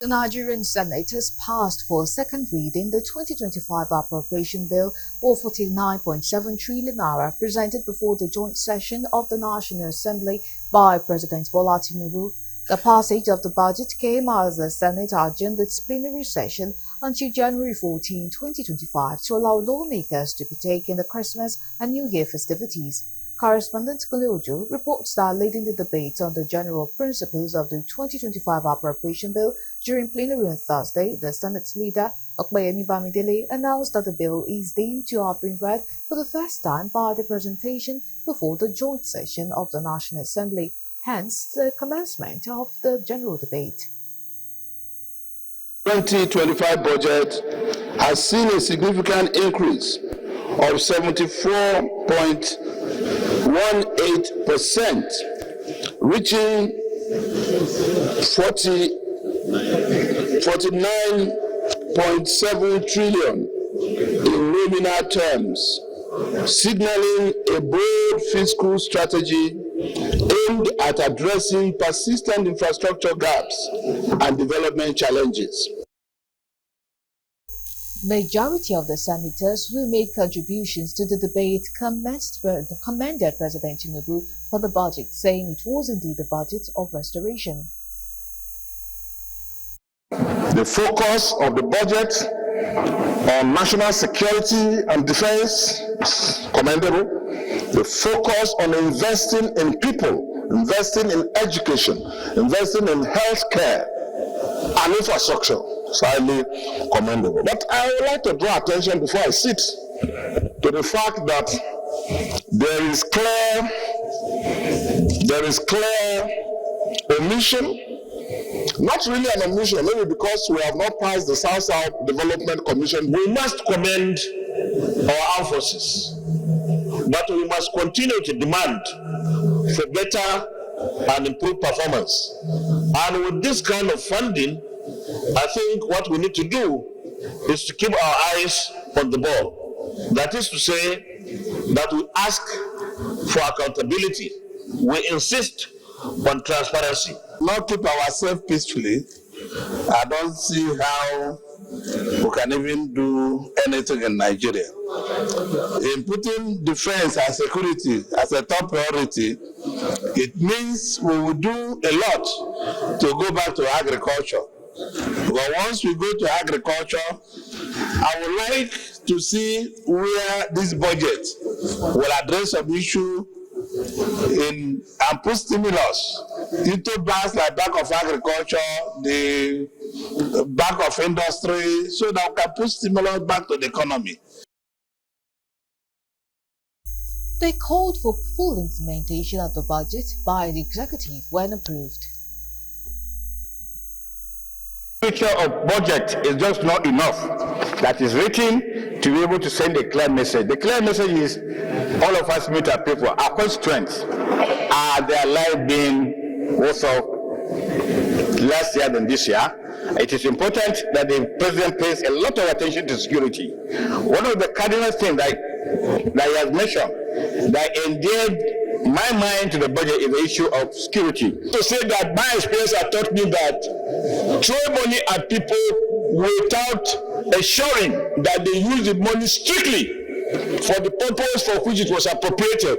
The Nigerian Senate has passed for second reading the 2025 appropriation bill of 49.7 trillion naira presented before the joint session of the National Assembly by President Bola Tinubu. The passage of the budget came as the Senate adjourned its plenary session until January 14, 2025 to allow lawmakers to partake in the Christmas and New Year festivities. Correspondent Koliojo reports that leading the debate on the general principles of the 2025 appropriation bill during plenary on Thursday, the Senate leader, Okpeyemi Bamidele, announced that the bill is deemed to have been read for the first time by the presentation before the joint session of the National Assembly, hence the commencement of the general debate. 2025 budget has seen a significant increase of 74.18%, reaching 49.7 trillion in nominal terms, signaling a bold fiscal strategy aimed at addressing persistent infrastructure gaps and development challenges. Majority of the senators who made contributions to the debate commended President Tinubu for the budget, saying it was indeed a budget of restoration. The focus of the budget on national security and defense is commendable. The focus on investing in people, investing in education, investing in healthcare and infrastructure is highly commendable. But I would like to draw attention before I sit to the fact that there is clear omission. Not really an omission, maybe because we have not passed the South-South Development Commission. We must commend our armed forces, but we must continue to demand for better and improved performance. And with this kind of funding, I think what we need to do is to keep our eyes on the ball. That is to say that we ask for accountability. We insist on transparency. Not keep ourselves peacefully. I don't see how we can even do anything in Nigeria. In putting defense and security as a top priority, it means we will do a lot to go back to agriculture. But once we go to agriculture, I would like to see where this budget will address some issue and put stimulus into banks like Bank of Agriculture, the Bank of Industry, so that we can put stimulus back to the economy. They called for full implementation of the budget by the executive when approved. Picture of budget is just not enough. That is written to be able to send a clear message. The clear message is all of us meet our people, our constituents, are their life being worse off last year than this year. It is important that the president pays a lot of attention to security. One of the cardinal things that he has mentioned that endeared my mind to the budget is the issue of security. To say that my experience has taught me that throwing money at people without assuring that they use the money strictly for the purpose for which it was appropriated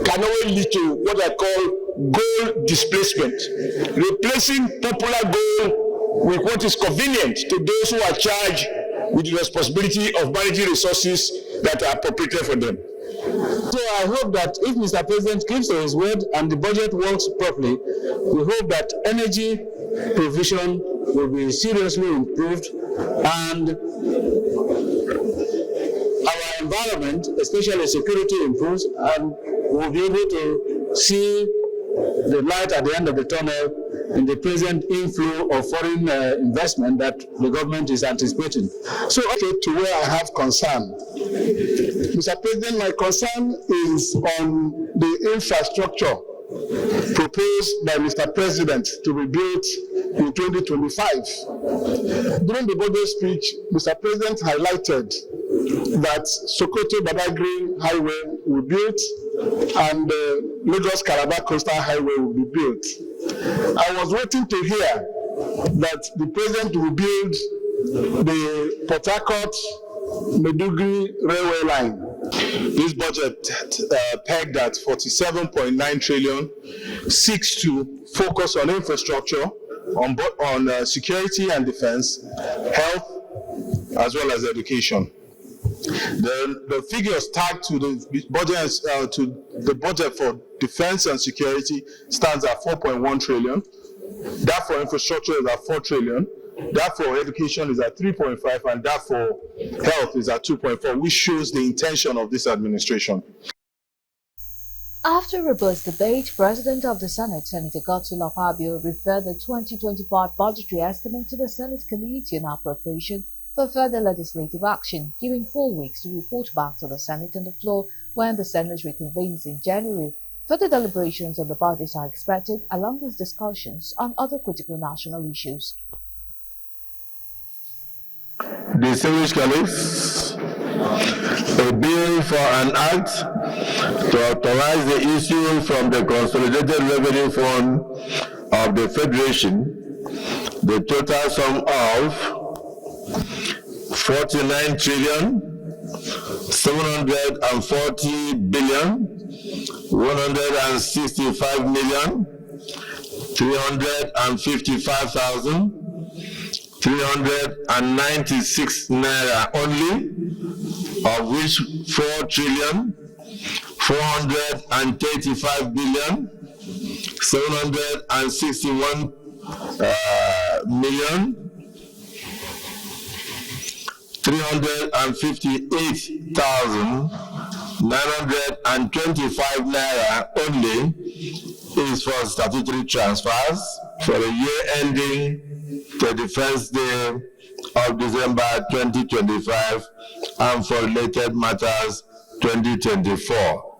can only lead to what I call goal displacement, replacing popular goal with what is convenient to those who are charged with the responsibility of managing resources that are appropriated for them. So I hope that if Mr. President keeps to his word and the budget works properly, we hope that energy provision will be seriously improved and our environment, especially security, improves, and we'll be able to see the light at the end of the tunnel in the present inflow of foreign investment that the government is anticipating. So, to where I have concern. Mr. President, my concern is on the infrastructure proposed by Mr. President to be built in 2025. During the budget speech, Mr. President highlighted that Sokoto-Badagry Highway will be built and the Lagos-Calabar Coastal Highway will be built. I was waiting to hear that the president will build the Port Harcourt Maiduguri railway line. This budget pegged at 47.9 trillion seeks to focus on infrastructure, on security and defense, health, as well as education. The figures tagged to the budget for defense and security stands at 4.1 trillion. That for infrastructure is at 4 trillion. That for education is at 3.5, and that for health is at 2.4, which shows the intention of this administration. After a robust debate, President of the Senate, Senator Godswill Akpabio, referred the 2025 budgetary estimate to the Senate Committee on Appropriation for further legislative action, giving 4 weeks to report back to the Senate on the floor when the Senate reconvenes in January. Further deliberations on the budget are expected, along with discussions on other critical national issues. Distinguished colleagues, a bill for an act to authorize the issue from the Consolidated Revenue Fund of the Federation the total sum of 49 trillion 740 billion 165 million 355,396 naira only, of which 4 trillion 435 billion 761 million 358,925 naira only is for statutory transfers for the year ending 31st day of December 2025 and for related matters 2024.